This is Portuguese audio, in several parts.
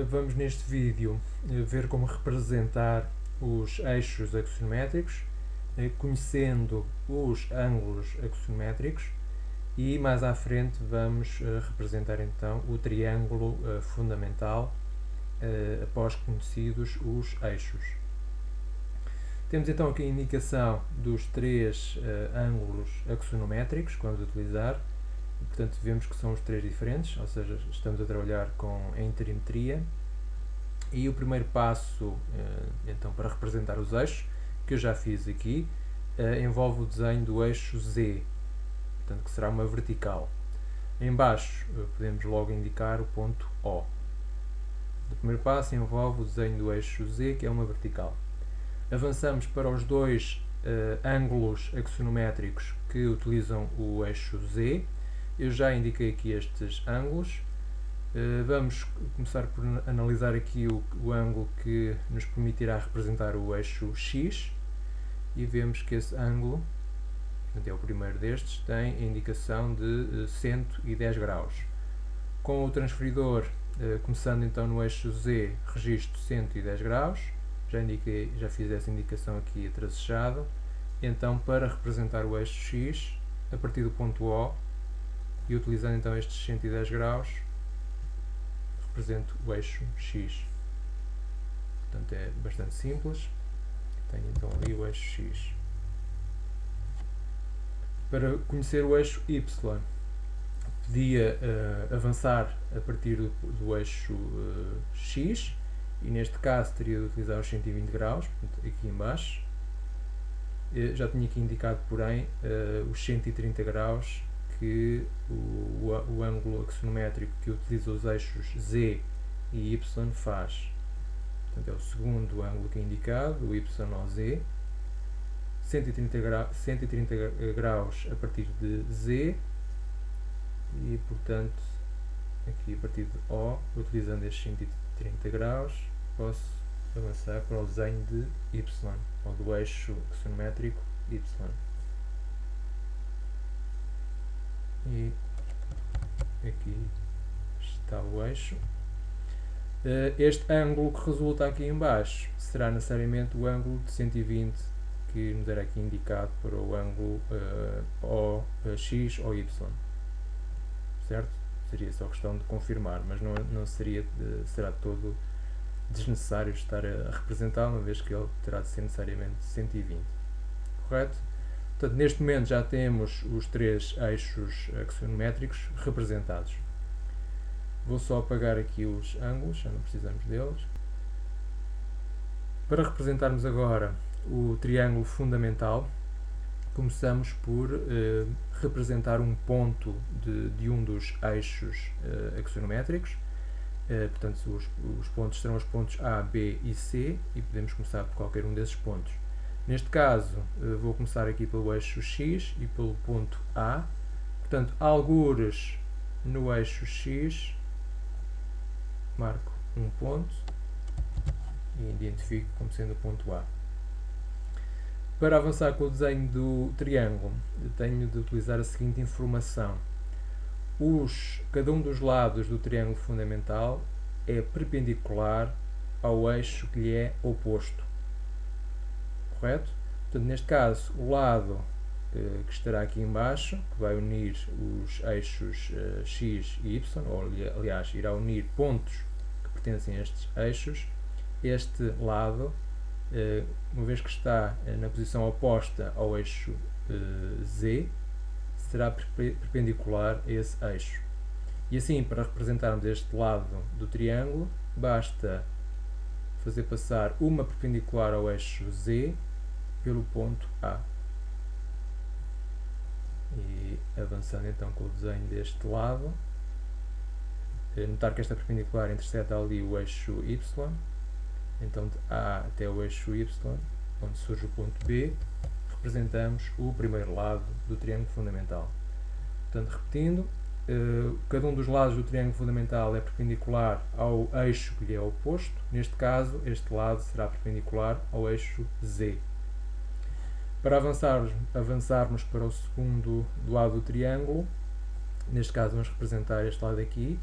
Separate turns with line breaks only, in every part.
Vamos neste vídeo ver como representar os eixos axonométricos, conhecendo os ângulos axonométricos, e mais à frente vamos representar então o triângulo fundamental após conhecidos os eixos. Temos então aqui a indicação dos três ângulos axonométricos que vamos utilizar. Portanto, vemos que são os três diferentes, ou seja, estamos a trabalhar com a interimetria. E o primeiro passo, então, para representar os eixos, que eu já fiz aqui, envolve o desenho do eixo Z, portanto, que será uma vertical. Em baixo, podemos logo indicar o ponto O. O primeiro passo envolve o desenho do eixo Z, que é uma vertical. Avançamos para os dois ângulos axonométricos que utilizam o eixo Z. Eu já indiquei aqui estes ângulos. Vamos começar por analisar aqui o ângulo que nos permitirá representar o eixo X, e vemos que esse ângulo, portanto, é o primeiro destes, tem a indicação de 110 graus. Com o transferidor, começando então no eixo Z, registro 110 graus, já fiz essa indicação aqui tracejado. Então, para representar o eixo X, a partir do ponto O, e utilizando então estes 110 graus, represento o eixo X. Portanto, é bastante simples. Tenho então ali o eixo X. Para conhecer o eixo Y, podia avançar a partir do eixo X, e neste caso teria de utilizar os 120 graus, portanto, aqui em baixo. Já tinha aqui indicado, porém, os 130 graus que o ângulo axonométrico que utiliza os eixos Z e Y faz. Portanto, é o segundo ângulo que é indicado, o YOZ. 130 graus a partir de Z, e, portanto, aqui a partir de O, utilizando estes 130 graus, posso avançar para o desenho de Y, ou do eixo axonométrico Y. E aqui está o eixo. Este ângulo que resulta aqui em baixo será necessariamente o ângulo de 120 que nos era aqui indicado para o ângulo X ou Y. Certo? Seria só questão de confirmar, mas não será todo desnecessário estar a representá-lo, uma vez que ele terá de ser necessariamente 120. Correto? Portanto, neste momento já temos os três eixos axonométricos representados. Vou só apagar aqui os ângulos, já não precisamos deles. Para representarmos agora o triângulo fundamental, começamos por representar um ponto de um dos eixos axonométricos. Portanto, os pontos serão os pontos A, B e C, e podemos começar por qualquer um desses pontos. Neste caso, vou começar aqui pelo eixo X e pelo ponto A. Portanto, algures no eixo X, marco um ponto e identifico como sendo o ponto A. Para avançar com o desenho do triângulo, tenho de utilizar a seguinte informação. Cada um dos lados do triângulo fundamental é perpendicular ao eixo que lhe é oposto. Correto? Portanto, neste caso, o lado que estará aqui em baixo, que vai unir os eixos X e Y, ou aliás, irá unir pontos que pertencem a estes eixos, este lado, uma vez que está na posição oposta ao eixo Z, será perpendicular a esse eixo. E assim, para representarmos este lado do triângulo, basta fazer passar uma perpendicular ao eixo Z pelo ponto A. E avançando então com o desenho deste lado, notar que esta perpendicular interseta ali o eixo Y, então de A até o eixo Y, onde surge o ponto B, representamos o primeiro lado do triângulo fundamental. Portanto, repetindo, cada um dos lados do triângulo fundamental é perpendicular ao eixo que lhe é oposto. Neste caso, este lado será perpendicular ao eixo Z. Para avançarmos para o segundo lado do triângulo, neste caso vamos representar este lado aqui,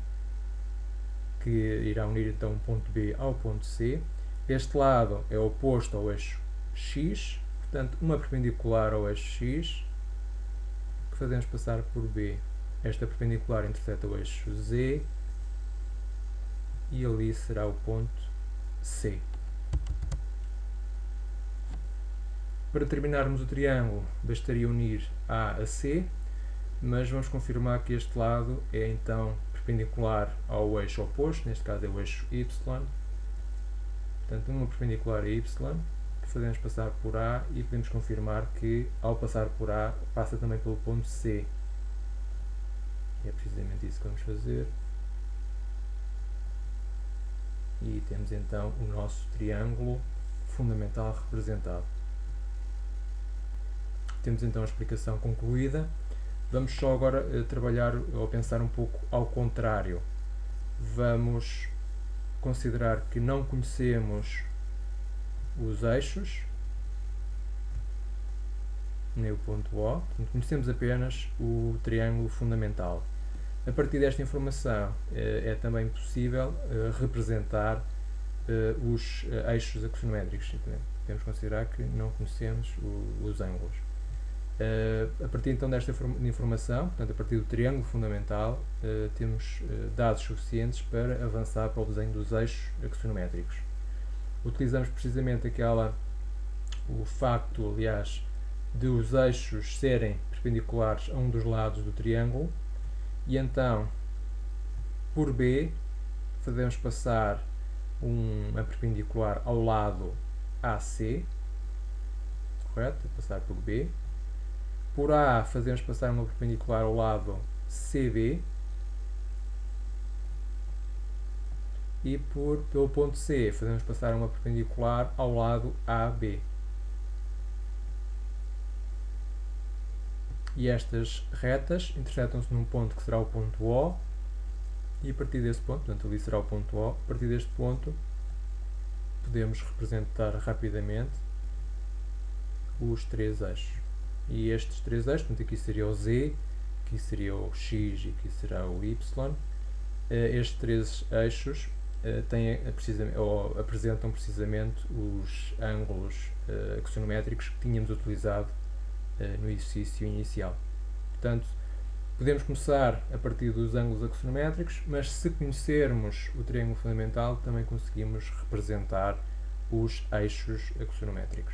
que irá unir então o ponto B ao ponto C. Este lado é oposto ao eixo X, portanto, uma perpendicular ao eixo X, que fazemos passar por B. Esta perpendicular interseta o eixo Z, e ali será o ponto C. Para terminarmos o triângulo, bastaria unir A a C, mas vamos confirmar que este lado é então perpendicular ao eixo oposto, neste caso é o eixo Y. Portanto, uma perpendicular a Y, que fazemos passar por A, e podemos confirmar que, ao passar por A, passa também pelo ponto C. E é precisamente isso que vamos fazer. E temos então o nosso triângulo fundamental representado. Temos então a explicação concluída. Vamos só agora trabalhar ou pensar um pouco ao contrário. Vamos considerar que não conhecemos os eixos, nem o ponto O, portanto, conhecemos apenas o triângulo fundamental. A partir desta informação é também possível representar os eixos axonométricos. Podemos considerar que não conhecemos os ângulos. A partir então desta informação, portanto, a partir do triângulo fundamental, temos dados suficientes para avançar para o desenho dos eixos axonométricos. Utilizamos precisamente o facto, aliás, de os eixos serem perpendiculares a um dos lados do triângulo, e então, por B, fazemos passar uma perpendicular ao lado AC, correto? Passar por B. Por A, fazemos passar uma perpendicular ao lado CB. E pelo ponto C, fazemos passar uma perpendicular ao lado AB. E estas retas intersetam-se num ponto que será o ponto O, e a partir desse ponto, portanto ali será o ponto O, a partir deste ponto podemos representar rapidamente os três eixos. E estes três eixos, portanto aqui seria o Z, aqui seria o X e aqui será o Y. Estes três eixos apresentam precisamente os ângulos axonométricos que tínhamos utilizado no exercício inicial. Portanto, podemos começar a partir dos ângulos axonométricos, mas se conhecermos o triângulo fundamental, também conseguimos representar os eixos axonométricos.